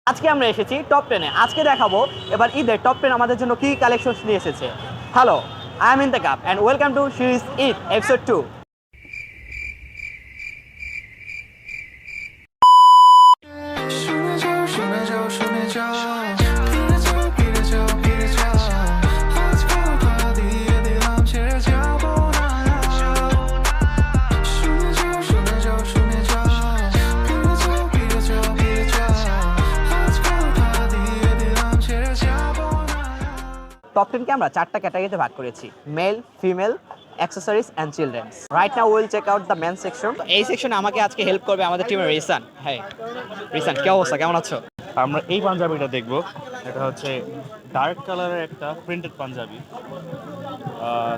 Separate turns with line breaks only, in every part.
আজকে আমরা এসেছি টপ 10 এ। আজকে দেখাবো এবার ঈদের টপ 10 আমাদের জন্য কি কালেকশনস নিয়ে এসেছে। Hello, I am in the cup and welcome to series Eid episode 2।
শুনে যাও শুনে যাও শুনে যাও ফিরে যাও ফিরে যাও ফিরে যাও আজ কথা দিয়ে দিলাম ছেড়ে যাবো না শুনে যাও শুনে যাও শুনে যাও ফিরে যাও ফিরে যাও ফিরে যাও আজ কথা দিয়ে দিলাম ছেড়ে যাবো না
টপ 10 কে আমরা চারটা ক্যাটাগরিতে ভাগ করেছি: male, female, accessories and children's. Right now will check out the men section. এই সেকশনে আমাকে আজকে হেল্প করবে আমাদের টিমের রিসান। হ্যাঁ রিসান, কি অবস্থা, কেমন আছো?
আমরা এই পাঞ্জাবিটা দেখব। এটা হচ্ছে ডার্ক কালারের একটা প্রিন্টেড পাঞ্জাবি।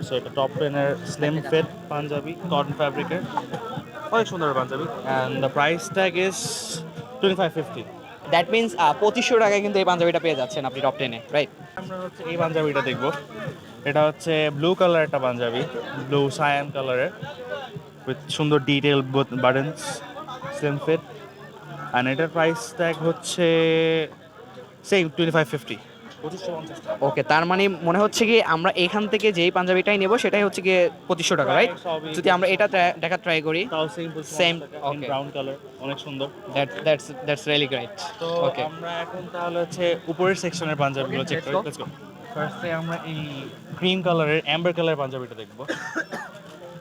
সো এটা টপ 10 এর স্লিম ফিট পাঞ্জাবি, কটন ফ্যাব্রিকের, অনেক সুন্দর panjabi. And the price tag is 2550।
That means 2500 টাকায় কিন্তু এই পাঞ্জাবিটা পেয়ে যাচ্ছেন আপনি টপ 10 এ, রাইট?
আমরা হচ্ছে এই পাঞ্জাবিটা দেখব। এটা হচ্ছে ব্লু কালার একটা পাঞ্জাবি, ব্লু সায়ান কালারের, উইথ সুন্দর detail buttons, slim fit. And এটার প্রাইস ট্যাগ হচ্ছে সেম 2550। 2550 টাকা।
ওকে, তার মানে মনে হচ্ছে কি আমরা এখান থেকে যেই পাঞ্জাবিটাই নেব সেটাই হচ্ছে গিয়ে 2500 টাকা, রাইট?
সবই
যদি আমরা এটা দেখা ট্রাই করি,
তাও same
same.
In
okay,
brown colour, অনেক সুন্দর।
That's really great.
তো
ওকে,
আমরা এখন তাহলে হচ্ছে উপরের সেকশনের পাঞ্জাবিগুলো চেক
Let's
করি।
go.
Let's go. ফার্স্টে আমরা এই ক্রিম কালারের অ্যাম্বার কালার পাঞ্জাবিটা দেখব।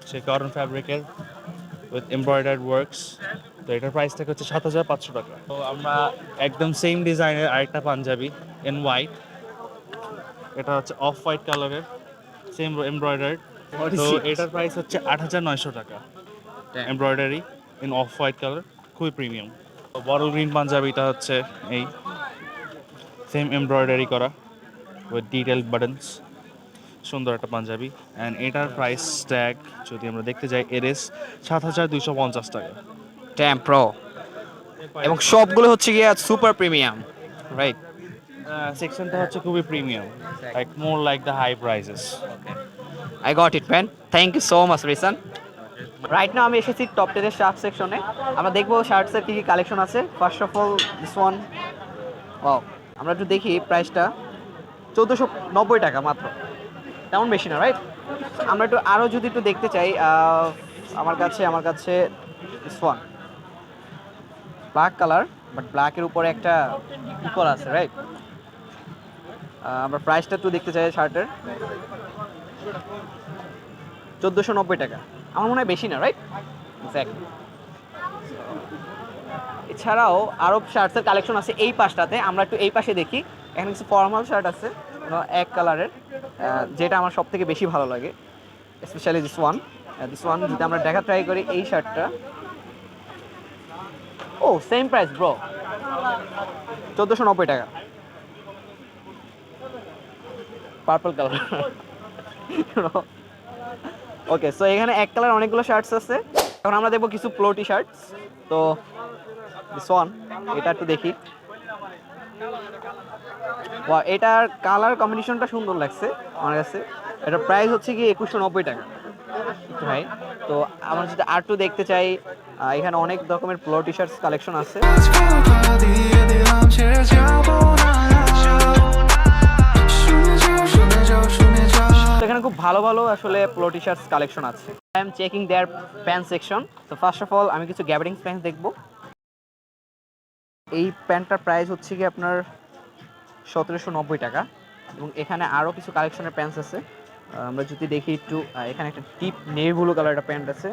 সে কটন ফ্যাব্রিকের উইথ এমব্রয়ডার্ড ওয়ার্কস। তো এটার প্রাইস থেকে হচ্ছে 7500 টাকা। তো আমরা একদম সেম ডিজাইনের আরেকটা পাঞ্জাবি ইন হোয়াইট। এটা হচ্ছে অফ হোয়াইট কালারের, সেম এমব্রয়ডার্ড।
What is
তো
it?
এটার প্রাইস হচ্ছে 8900 টাকা। Embroidery in off white colour, খুবই প্রিমিয়াম। বটল গ্রিন পাঞ্জাবিটা হচ্ছে এই সেম এমব্রয়ডারি করা উইথ ডিটেল বাটনস, সুন্দর একটা পাঞ্জাবি। অ্যান্ড এটার প্রাইস ট্যাগ যদি আমরা দেখতে যাই, এর ইস 7250 টাকা।
ড্যাম প্রো, এবং সবগুলো হচ্ছে গিয়ে সুপার প্রিমিয়াম, রাইট?
সেকশনটা হচ্ছে খুবই premium, like more like the high prices.
I got it man, thank you so much Rishan. Right now আমি এসেছি টপ 10 এর শার্ট সেকশনে। আমরা দেখবো শার্টসের কি কি কালেকশন আছে। First of all this one, wow, আমরা একটু দেখি প্রাইসটা। 1490 টাকা মাত্র, তেমন বেশি না, রাইট? আমরা একটু আরও যদি একটু দেখতে চাই, আমার কাছে this one black colour, but ব্ল্যাকের উপরে একটা উপর আছে, রাইট? আমরা প্রাইসটা একটু দেখতে চাই শার্টের। 1490 টাকা, আমার মনে হয় বেশি না, রাইট? এক্স্যাক্টলি। এছাড়াও আরও শার্টসের কালেকশন আছে এই পাশটাতে। আমরা একটু এই পাশে দেখি। এখানে কিছু ফর্মাল শার্ট আছে এক কালারের, যেটা আমার সব থেকে বেশি ভালো লাগে, স্পেশালি দিস ওয়ান যদি আমরা দেখা ট্রাই করি। এই শার্টটা, ও সেম প্রাইস ব্রো, 1490 টাকা, পার্পল কালার। ওকে, সো এখানে এক কালার অনেকগুলো শার্টস আছে। এখন আমরা দেখবো কিছু প্লোটি শার্টস। তো দিস ওয়ান, এটা একটু দেখি। ওয়াও, এটার কালার কম্বিনেশনটা সুন্দর লাগছে আমার কাছে। এটার প্রাইস হচ্ছে কি 2190 টাকা, একটু ভাই। তো আমরা যদি আর একটু দেখতে চাই, এখানে অনেক রকমের প্লো টি শার্টস কালেকশন আছে।
আজ কথা দিয়ে দিলাম ছেড়ে যাবো না শুনে যাও শুনে যাও শুনে যাও
তো এখানে খুব ভালো ভালো আসলে প্লো টি শার্টস কালেকশন আছে। I am checking their pant section. তো ফার্স্ট অফ অল আমি কিছু গ্যাবারিং প্যান্ট দেখবো। এই প্যান্টটার প্রাইস হচ্ছে কি আপনার 1790 টাকা, এবং এখানে আরও কিছু কালেকশনের প্যান্টস আছে। আমরা যদি দেখি একটু, এখানে একটা টিপ নেভি ব্লু কালার একটা প্যান্ট আছে,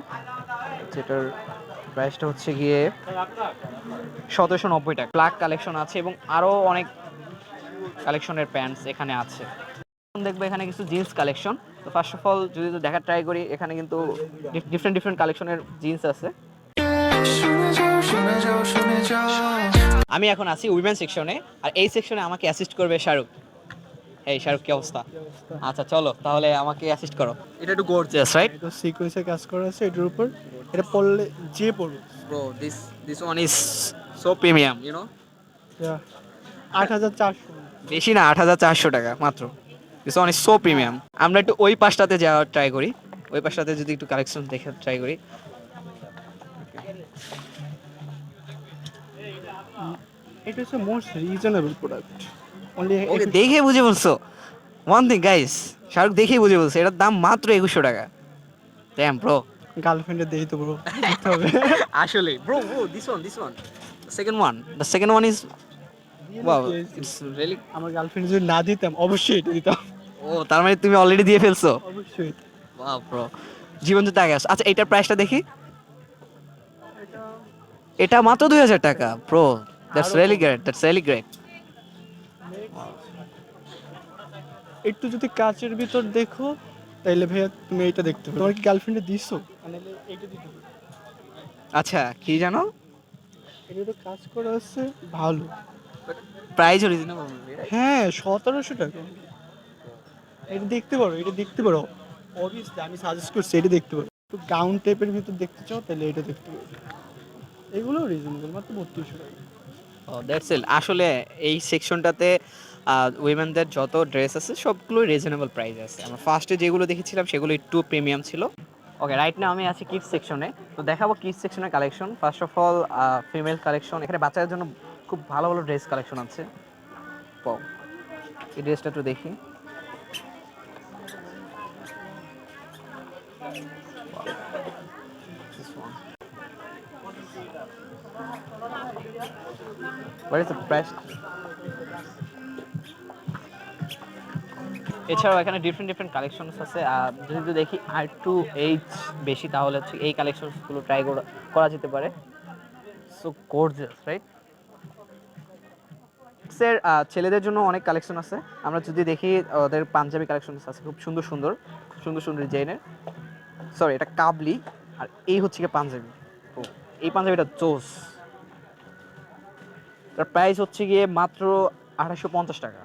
যেটার প্রাইসটা হচ্ছে গিয়ে 1790 টাকা। ব্ল্যাক কালেকশন আছে এবং আরও অনেক কালেকশনের প্যান্টস এখানে আছে। এখন দেখবো এখানে কিছু জিন্স কালেকশন। তো ফার্স্ট অফ অল যদি দেখা ট্রাই করি, এখানে কিন্তু ডিফারেন্ট কালেকশনের জিন্স আছে।
শুনে যাও শুনে যাও শুনে যাও
আমি এখন আছি উইমেন সেকশনে, আর এই সেকশনে আমাকে অ্যাসিস্ট করবে শাহরুখ। এই শাহরুখ, কি অবস্থা? আচ্ছা চলো তাহলে আমাকে অ্যাসিস্ট করো। এটা একটু গর্জিয়াস, রাইট?
এটা সিকোয়েন্সে কাজ করা আছে এটার উপর। এটা পরলে যে পড়বে
bro, this one is so premium, you know.
8400।
বেশি না, 8400 টাকা মাত্র। This one is so premium. আমরা একটু ওই পাশটাতে যাওয়ার ট্রাই করি। ওই পাশটাতে যদি একটু কালেকশন দেখে ট্রাই করি।
এটা হচ্ছে মোস্ট রিজনেবল প্রোডাক্ট অনলি
ওকে, দেখে বুঝে বলছো। ওয়ান থিং গাইস, শাহরুখ দেখেই বুঝে বলছে এটার দাম মাত্র 2100 টাকা। Damn bro.
গার্লফ্রেন্ডের দেখি তো ব্রো দেখতে হবে।
আসলে bro, this one second one, the second one is wow, it's really.
আমার গার্লফ্রেন্ড যদি না দিতাম অবশ্যই এটা দিতাম,
ও, তার মানে তুমি অলরেডি দিয়ে ফেলছো।
অবশ্যই।
ওয়াও ব্রো, জীবন যুদ্ধ আগে আসো। আচ্ছা, এটার প্রাইসটা দেখি। এটা মাত্র 2000 টাকা bro. That's really great, that's really great.
একটু যদি কাচের ভিতর দেখো তাইলে ভাইয়া তুমি এইটা দেখতে পারো। তোমার কি গার্লফ্রেন্ডে দিছো? মানে এইটা দিতে পারো।
আচ্ছা, কি জানো?
এটা তো কাজ করা আছে ভালো।
Price reasonable.
হ্যাঁ 1700 টাকা। এটা দেখতে পারো, এটা দেখতে পারো। অবভিয়াসলি আমি সাজেস্ট করছি এটা দেখতে পারো। একটু গাউন টাইপের ভিতর দেখতে চাও তাহলে এটা দেখতে পারো। এগুলো রিজনেবল, মাত্র 3200 টাকা।
ও দ্যাটস ইট। আসলে এই সেকশনটাতে উইমেনদের যত ড্রেস আছে সবগুলো রিজনেবল প্রাইস আছে। আমরা ফার্স্টে যেগুলো দেখেছিলাম সেগুলো একটু প্রিমিয়াম ছিল। ওকে, রাইট নাও আমি আছি কিডস সেকশনে। তো দেখাবো কিডস সেকশনের collection. First of all female collection. এখানে বাচ্চাদের জন্য খুব ভালো ভালো ড্রেস কালেকশন আছে। পাও, এই ড্রেসটা একটু দেখি। This one. What is the price? এছাড়াও এখানে ডিফারেন্ট কালেকশনস আছে। যদি দেখি R2H বেশি, তাহলে হচ্ছে এই কালেকশনসগুলো ট্রাই করা যেতে পারে। So gorgeous, right? স্যার, ছেলেদের জন্য অনেক কালেকশন আছে। আমরা যদি দেখি ওদের পাঞ্জাবি কালেকশন আছে খুব সুন্দর সুন্দর, সুন্দর সুন্দর ডিজাইনের। সরি, এটা কাবলি, আর এই হচ্ছে কি পাঞ্জাবি। ও, এই পাঞ্জাবিটা জোস। তার প্রাইস হচ্ছে গিয়ে মাত্র 2850 টাকা।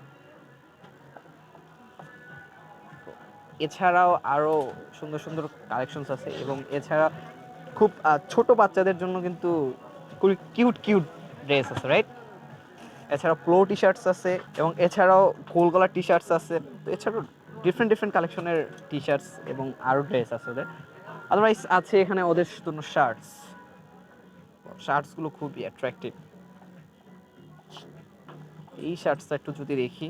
এছাড়াও আরও সুন্দর সুন্দর কালেকশনস আছে, এবং এছাড়া খুব ছোট বাচ্চাদের জন্য কিন্তু খুবই কিউট কিউট ড্রেস আছে, রাইট? এছাড়াও প্লো টি শার্টস আছে, এবং এছাড়াও গোল গলার টি শার্টস আছে। তো এছাড়াও ডিফারেন্ট কালেকশনের টি শার্টস এবং আরও ড্রেস আছে ওদের। আদারওয়াইজ আছে এখানে ওদের জন্য শার্টসগুলো খুবই অ্যাট্রাকটিভ। এই শার্টসটা একটু যদি দেখি,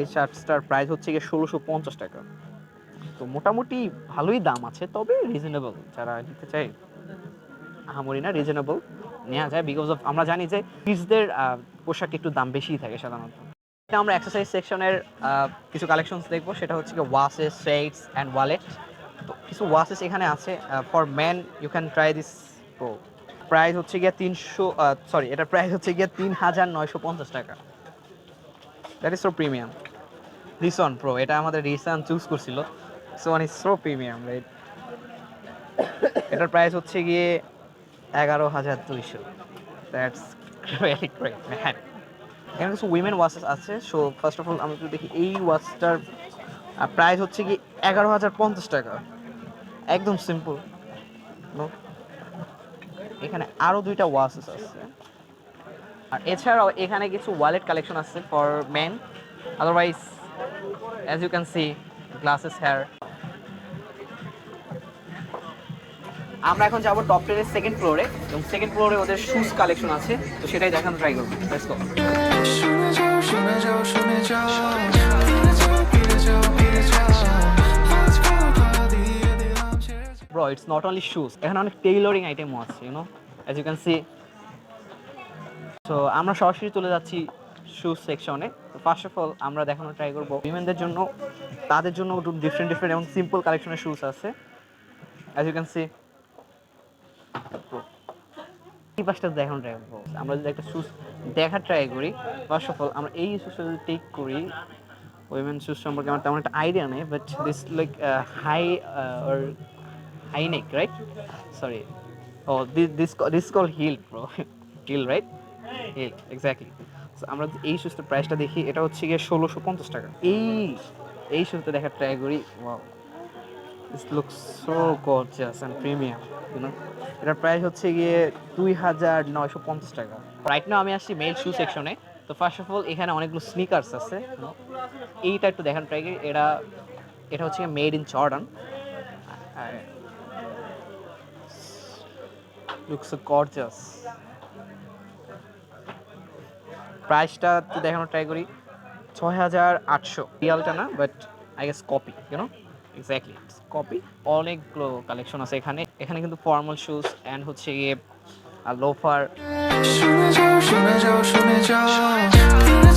এই শার্টসটার প্রাইস হচ্ছে গিয়ে 1650 টাকা। তো মোটামুটি ভালোই দাম আছে, তবে রিজনেবল। যারা নিতে চায়, আহামরি না, রিজনেবল নেওয়া যায়। বিকজ অফ আমরা জানি যে কিডসদের পোশাক একটু দাম বেশিই থাকে সাধারণত। এটা আমরা এক্সারসাইজ সেকশনের কিছু কালেকশনস দেখবো। সেটা হচ্ছে কি ওয়াচেস, শেডস অ্যান্ড ওয়ালেট। তো কিছু ওয়াচেস এখানে আছে for man. You can try this pro. Price হচ্ছে গিয়ে এটার প্রাইস হচ্ছে গিয়ে 3950 টাকা। That is so premium. This one pro, এটা আমাদের রিসান চুজ করছিল। So one is so premium, right? এটার প্রাইস হচ্ছে গিয়ে 11200। That's really great man. এখানে কিছু উইমেন ওয়াচেস আছে। সো ফার্স্ট অফ অল আমরা যদি দেখি, এই ওয়াচটার প্রাইস হচ্ছে কি 11050 টাকা। একদম সিম্পল। এখানে আরও দুইটা ওয়াচেস আছে। আর এছাড়াও এখানে কিছু ওয়ালেট কালেকশন আছে for men. Otherwise as you can see, glasses here. আমরা এখন যাবো টপ 10 এর সেকেন্ড ফ্লোরে, এবং সেকেন্ড ফ্লোরে ওদের শুজ কালেকশন আছে। তো সেটাই দেখানো ট্রাই করবো। Let's go.
শুনে যাও শুনে যাও শুনে যাও, ফিরে যাও ফিরে যাও ফিরে যাও, আজ কথা দিয়ে দিলাম ছেড়ে যাও।
Bro, it's not only shoes, এখানে অনেক টেইলরিং আইটেমও আছে, অ্যাজ ইউ ক্যান সি। তো আমরা সরাসরি চলে যাচ্ছি শুজ সেকশনে। তো ফার্স্ট অফ অল আমরা দেখানো ট্রাই করবো উইমেনদের জন্য, তাদের জন্য ডিফারেন্ট এবং সিম্পল কালেকশনের শুজ আছে, অ্যাজ ইউ ক্যান সি। এই পাশটা দেখানো ট্রাই করবো। আমরা যদি একটা শুজ দেখার ট্রাই করি, ফার্স্ট অফ অল আমরা এই শুজটা যদি টেক করি, উইমেন শুজ সম্পর্কে আমার তেমন একটা আইডিয়া নেই, but this like high or high neck, right? Sorry, oh this call heel bro. Heel, right? Heel, exactly. So আমরা এই শুজটার প্রাইসটা দেখি। এটা হচ্ছে গিয়ে 1650 টাকা। এই শুজটা দেখার ট্রাই করি। Wow, this looks so gorgeous and premium, এটার প্রাইস হচ্ছে গিয়ে 2950 টাকা। রাইট নাও আমি আসছি মেল শু সেকশনে। তো ফার্স্ট অফ অল এখানে অনেকগুলো স্নিকার্স আছে। এইটা একটু দেখান ট্রাই করি। এটা হচ্ছে made in Jordan. Looks so gorgeous. প্রাইসটা একটু দেখানোর ট্রাই করি। 6,800 রিয়ালটা না, but I guess copy, you know exactly copy. অনেকগুলো কালেকশন আছে এখানে। এখানে কিন্তু ফর্মাল শুজ অ্যান্ড হচ্ছে গিয়ে লোফার।
শুনে যাও শুনে যাও শুনে যাও